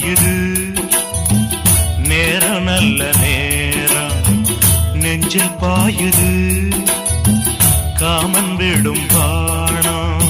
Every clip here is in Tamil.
காயுது நேரம் நல்ல நேரம் நெஞ்சில் பாயுது காமன் விடும் பாணம்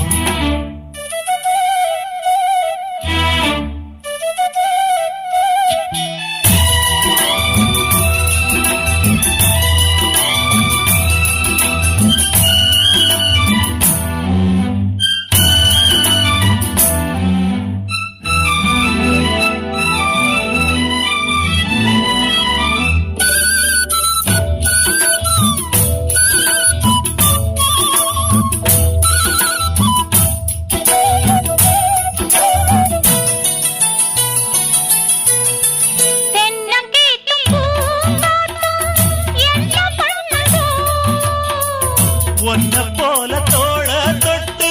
ஒன்ன போல தோள தொட்டு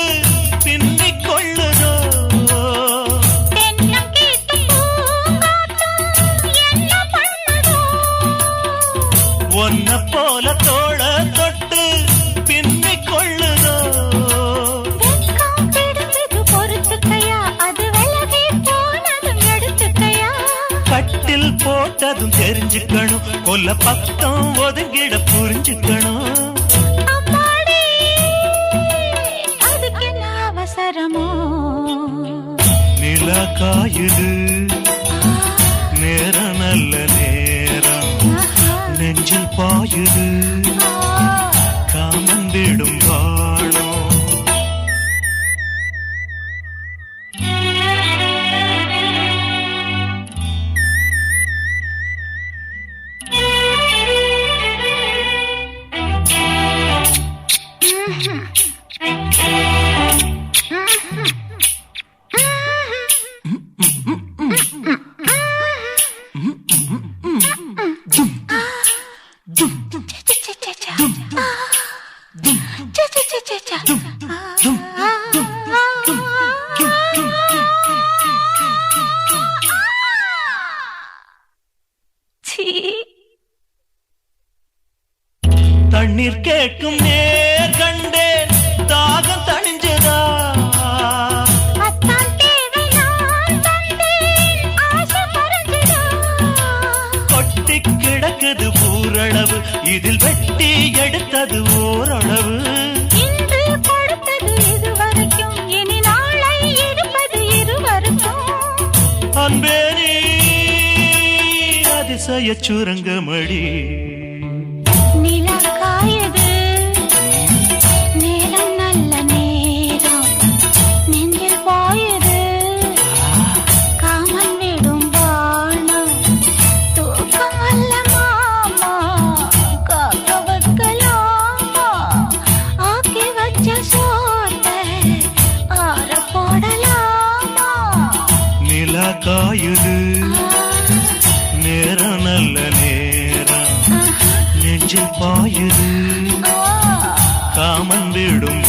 பின்னிக் கொள்ளுதோ ஒன்ன போல தோள தொட்டு பின்னிக் கொள்ளுதோ கட்டில் போட்டதும் தெரிஞ்சுக்கணும் கொல்ல பக்கம் ஒதுங்கிட புரிஞ்சுக்கணும் நிலா காயுது நேரம் நல்ல நேரம் நெஞ்சில் பாயுது காமன் விடும் வாழம் தண்ணீர் கேட்கும் நேர் கண்டேன் தாகம் தணிஞ்சதா கொட்டி கிடக்குது பூரளவு இதில் வெட்டி எடுத்தது ஓரளவு அன்பே நீ அதிசய சுரங்கமடி நேரம் நல்ல நேரம் நெஞ்சில் பாயுது காமன் விடும் பாணம் தூக்கம் அல்ல மாமா காக்க வைக்கலாமா ஆக்கி வச்ச சோத்தை ஆற போடலாமா நிலா காயுது நேரம் நல்ல நேரம் நெஞ்சில் பாயுது காமன் விடும்